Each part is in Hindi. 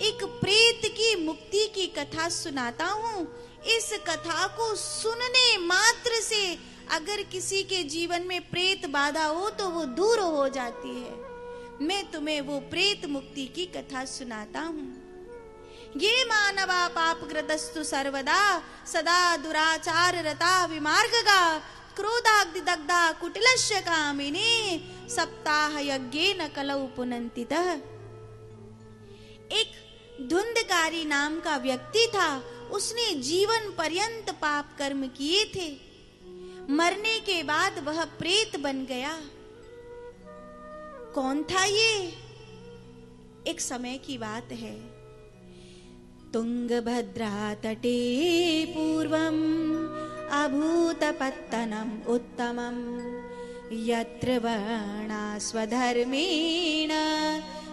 एक प्रेत की मुक्ति की कथा सुनाता हूँ। इस कथा को सुनने मात्र से अगर किसी के जीवन में प्रेत बाधा हो तो वो दूर हो जाती है। मैं तुम्हें वो प्रेत मुक्ति की कथा सुनाता हूँ। ये मानवा पापकृतस्तु सर्वदा सदा दुराचार रता विमार्गगा क्रोधाग्नि दग्धा कुटिलस्य कामिनी सप्ताह यज्ञेन कलौ पुनन्तितः। एक धुंधकारी नाम का व्यक्ति था। उसने जीवन पर्यंत पाप कर्म किए थे। मरने के बाद वह प्रेत बन गया। कौन था ये? एक समय की बात है। तुंगभद्रा तटे पूर्वम अभूतपत्तनम उत्तमम यत्र वर्णा स्वधर्मेण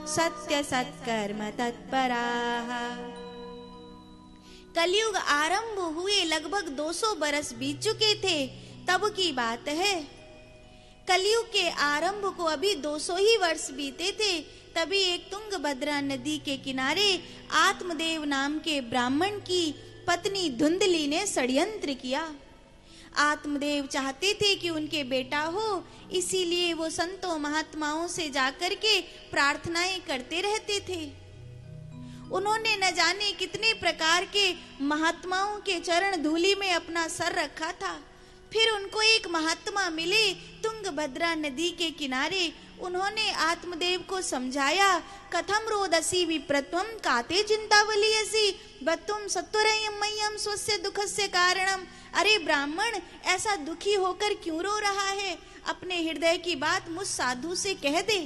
सत्य सत्कर्म तत्पराः। कलयुग आरंभ हुए लगभग 200 बरस बीत चुके थे। तब की बात है। कलयुग के आरंभ को अभी 200 ही वर्ष बीते थे। तभी एक तुंगभद्रा नदी के किनारे आत्मदेव नाम के ब्राह्मण की पत्नी धुंधली ने षड्यंत्र किया। आत्मदेव चाहते थे कि उनके बेटा हो, इसीलिए वो संतों महात्माओं से जाकर के प्रार्थनाएं करते रहते थे। उन्होंने न जाने कितने प्रकार के महात्माओं के चरण धूलि में अपना सर रखा था। फिर उनको एक महात्मा मिले तुंगभद्रा नदी के किनारे। उन्होंने आत्मदेव को समझाया, कथम रोदसी विप्रत्वम काते चिंतावलीयसी बत्तुम सत्वरयम मह्यम स्वस्य दुखस्य कारणम। अरे ब्राह्मण, ऐसा दुखी होकर क्यों रो रहा है? अपने हृदय की बात मुझ साधु से कह दे।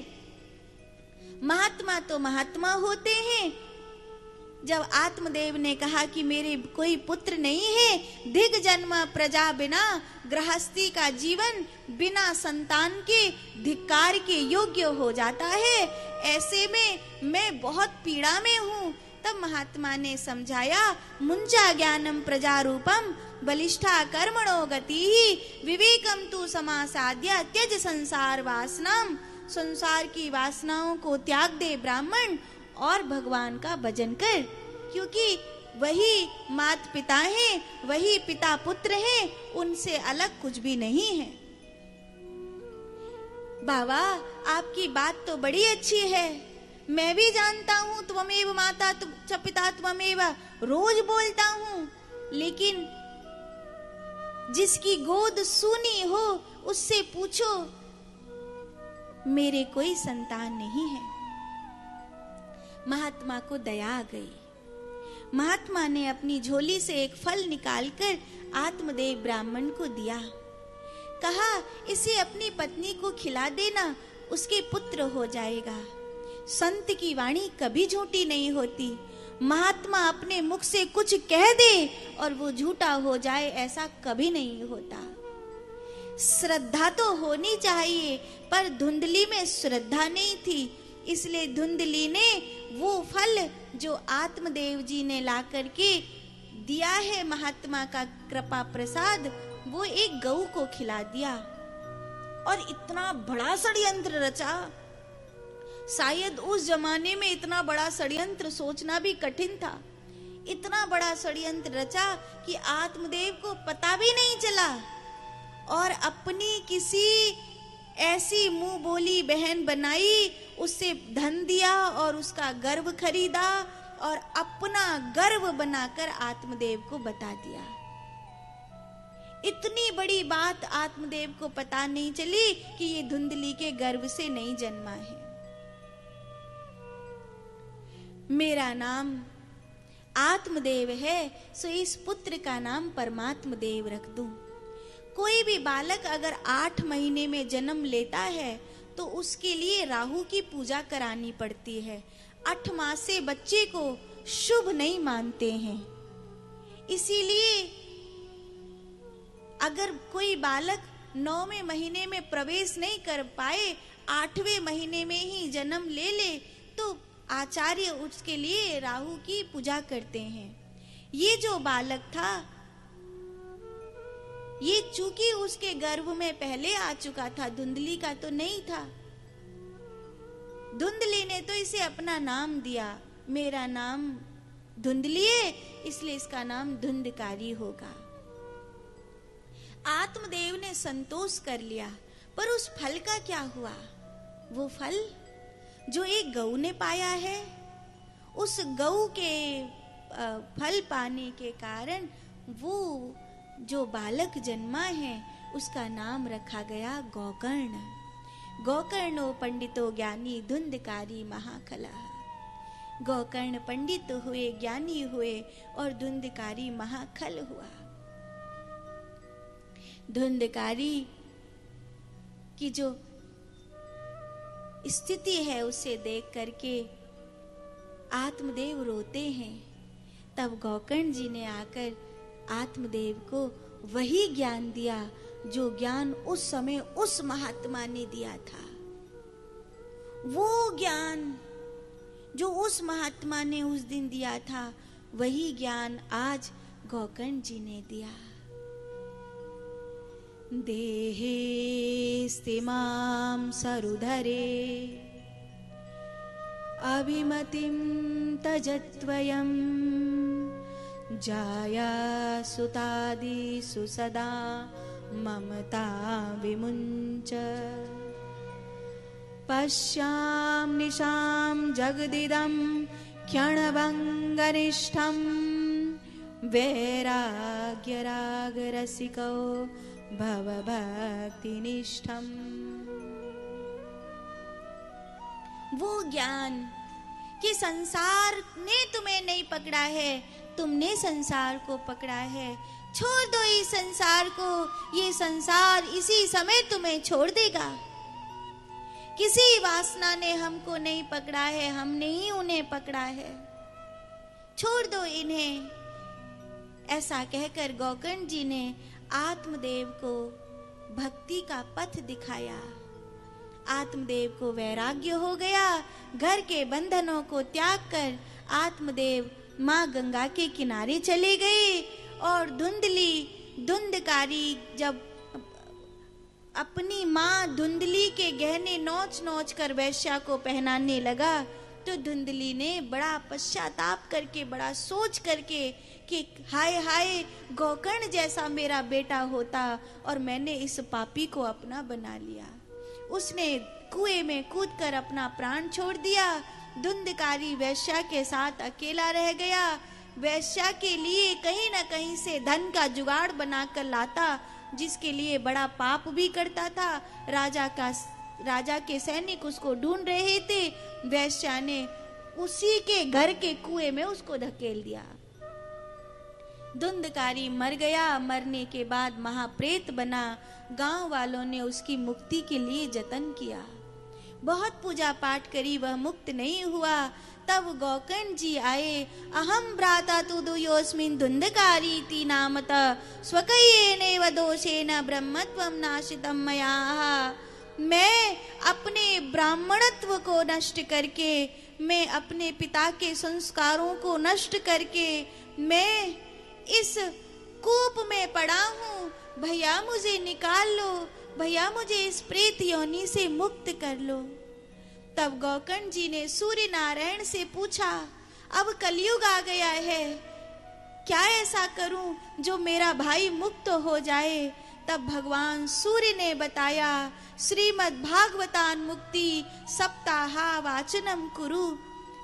महात्मा तो महात्मा होते हैं। जब आत्मदेव ने कहा कि मेरे कोई पुत्र नहीं है, दिग जन्म प्रजा बिना गृहस्थी का जीवन बिना संतान के धिक्कार के योग्य हो जाता है, ऐसे में मैं बहुत पीड़ा में हूँ। तब महात्मा ने समझाया, मुंचा ज्ञानम प्रजा रूपम बलिष्ठा कर्मणो गति विवेकम तु समासाद्य त्यज संसार वासनाम। संसार की वासनाओं को त्याग दे ब्राह्मण और भगवान का भजन कर, क्योंकि वही माता पिता हैं, वही पिता पुत्र हैं, उनसे अलग कुछ भी नहीं है। बाबा, आपकी बात तो बड़ी अच्छी है। मैं भी जानता हूँ त्वमेव माता च पिता त्वमेव, रोज बोलता हूँ। लेकिन जिसकी गोद सूनी हो उससे पूछो, मेरे कोई संतान नहीं है। महात्मा को दया आ गई। महात्मा ने अपनी झोली से एक फल निकालकर आत्मदेव ब्राह्मण को दिया। कहा, इसे अपनी पत्नी को खिला देना, उसके पुत्र हो जाएगा। संत की वाणी कभी झूठी नहीं होती। महात्मा अपने मुख से कुछ कह दे और वो झूठा हो जाए, ऐसा कभी नहीं होता। श्रद्धा तो होनी चाहिए, पर धुंधली में श्रद्धा नहीं थी। इसलिए धुंधली ने वो फल जो आत्मदेव जी ने ला करके दिया है, महात्मा का कृपा प्रसाद, वो एक गऊ को खिला दिया। और इतना बड़ा षड्यंत्र रचा। शायद उस जमाने में इतना बड़ा षड्यंत्र सोचना भी कठिन था। इतना बड़ा षड्यंत्र रचा कि आत्मदेव को पता भी नहीं चला। और अपनी किसी ऐसी मुंह बोली बहन बनाई, उससे धन दिया और उसका गर्व खरीदा और अपना गर्व बनाकर आत्मदेव को बता दिया। इतनी बड़ी बात आत्मदेव को पता नहीं चली कि ये धुंधली के गर्भ से नहीं जन्मा है। मेरा नाम आत्मदेव है, सो इस पुत्र का नाम परमात्म देव रख दूं। कोई भी बालक अगर 8 महीने में जन्म लेता है तो उसके लिए राहु की पूजा करानी पड़ती है। 8 मास से बच्चे को शुभ नहीं मानते हैं। इसीलिए अगर कोई बालक 9वें महीने में प्रवेश नहीं कर पाए, 8वें महीने में ही जन्म ले ले, तो आचार्य उसके लिए राहु की पूजा करते हैं। ये जो बालक था, ये चूंकि उसके गर्भ में पहले आ चुका था, धुंधली का तो नहीं था। धुंधली ने तो इसे अपना नाम दिया मेरा नाम धुंधली है, इसलिए इसका नाम धुंधकारी होगा। आत्मदेव ने संतोष कर लिया, पर उस फल का क्या हुआ? वो फल जो एक गऊ ने पाया है, उस गऊ के फल पाने के कारण वो जो बालक जन्मा है उसका नाम रखा गया गोकर्ण। गोकर्णो पंडितो ज्ञानी धुंधकारी महाकला। गोकर्ण पंडित हुए, ज्ञानी हुए और धुंधकारी महाखल हुआ। धुंधकारी की जो स्थिति है उसे देख करके आत्मदेव रोते हैं। तब गोकर्ण जी ने आकर आत्मदेव को वही ज्ञान दिया जो ज्ञान उस समय उस महात्मा ने दिया था। वो ज्ञान जो उस महात्मा ने उस दिन दिया था, वही ज्ञान आज गोकर्ण जी ने दिया। देहे स्तिमां सरुधरे अभिमतिं तजत्वयं जाया सुतादिषु सदा ममता विमुञ्च पश्याम निशाम जगदिदं क्षणभङ्गनिष्ठं वैराग्य राग रसिको भवभक्तिनिष्ठं। वो ज्ञान कि संसार ने तुम्हें नहीं पकड़ा है, तुमने संसार को पकड़ा है। छोड़ दो इस संसार को, ये संसार इसी समय तुम्हें छोड़ देगा। किसी वासना ने हमको नहीं पकड़ा है, हमने ही उन्हें पकड़ा है। छोड़ दो इन्हें। ऐसा कहकर गोकर्ण जी ने आत्मदेव को भक्ति का पथ दिखाया। आत्मदेव को वैराग्य हो गया। घर के बंधनों को त्याग कर आत्मदेव माँ गंगा के किनारे चले गए और धुंधकारी जब अपनी माँ धुंधली के गहने नोच नोच कर वैश्या को पहनाने लगा, तो धुंधली ने बड़ा पश्चाताप करके, बड़ा सोच करके कि हाय हाय, गोकर्ण जैसा मेरा बेटा होता और मैंने इस पापी को अपना बना लिया। उसने कुएं में कूदकर अपना प्राण छोड़ दिया। धुंधकारी वैश्या के साथ अकेला रह गया। वैश्या के लिए कहीं न कहीं से धन का जुगाड़ बनाकर लाता, जिसके लिए बड़ा पाप भी करता था। राजा के सैनिक उसको ढूंढ रहे थे। वैश्या ने उसी के घर के कुएं में उसको धकेल दिया। धुंधकारी मर गया। मरने के बाद महाप्रेत बना। गांव वालों ने उसकी मुक्ति के लिए जतन किया, बहुत पूजा पाठ करी, वह मुक्त नहीं हुआ। तब गोकर्ण जी आए। अहम भ्राता तु दुयोस्मिन् धुंधकारीति नामत स्वकयेनेव दोषेन ब्रह्मत्वं नाशितं मया। मैं अपने ब्राह्मणत्व को नष्ट करके, मैं अपने पिता के संस्कारों को नष्ट करके मैं इस कूप में पड़ा हूँ। भैया मुझे निकाल लो, भैया मुझे इस प्रेत योनि से मुक्त कर लो। तब गोकर्ण जी ने सूर्य नारायण से पूछा, अब कलयुग आ गया है, क्या ऐसा करूं जो मेरा भाई मुक्त हो जाए। तब भगवान सूर्य ने बताया, श्रीमद् भागवतान मुक्ति सप्ताहा वाचनम कुरु।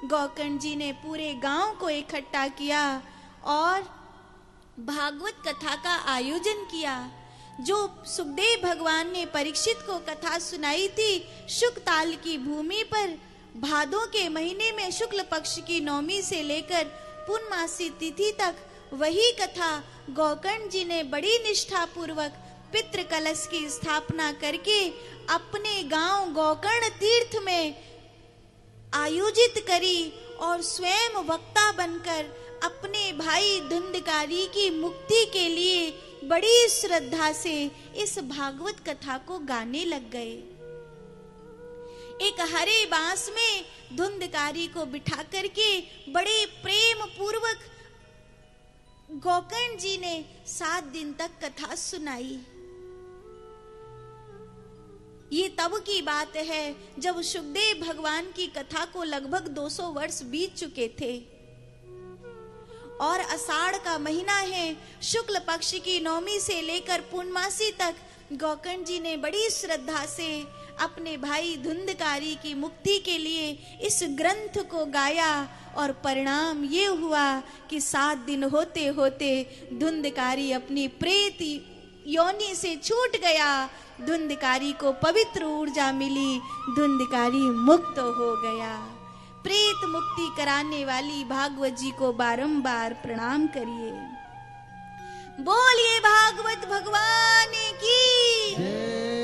गोकर्ण जी ने पूरे गांव को इकट्ठा किया और भागवत कथा का आयोजन किया। जो सुखदेव भगवान ने परीक्षित को कथा सुनाई थी, शुकताल की भूमि पर भादों के महीने में शुक्ल पक्ष की नौमी से लेकर पूर्णमासी तिथि तक, वही कथा गोकर्ण जी ने बड़ी निष्ठा पूर्वक पितृ कलश की स्थापना करके अपने गांव गोकर्ण तीर्थ में आयोजित करी और स्वयं वक्ता बनकर अपने भाई धुंधकारी की मुक्ति के लिए बड़ी श्रद्धा से इस भागवत कथा को गाने लग गए। एक हरे बांस में धुंधकारी को बिठा करके बड़े प्रेम पूर्वक गोकर्ण जी ने 7 दिन तक कथा सुनाई। ये तब की बात है जब सुखदेव भगवान की कथा को लगभग 200 वर्ष बीत चुके थे और आषाढ़ का महीना है। शुक्ल पक्ष की नौमी से लेकर पूर्णमासी तक गौकर्ण जी ने बड़ी श्रद्धा से अपने भाई धुंधकारी की मुक्ति के लिए इस ग्रंथ को गाया और परिणाम ये हुआ कि 7 दिन होते होते धुंधकारी अपनी प्रेत योनि से छूट गया। धुंधकारी को पवित्र ऊर्जा मिली, धुंधकारी मुक्त हो गया। प्रेत मुक्ति कराने वाली भागवत जी को बारंबार प्रणाम करिए। बोलिए भागवत भगवान की।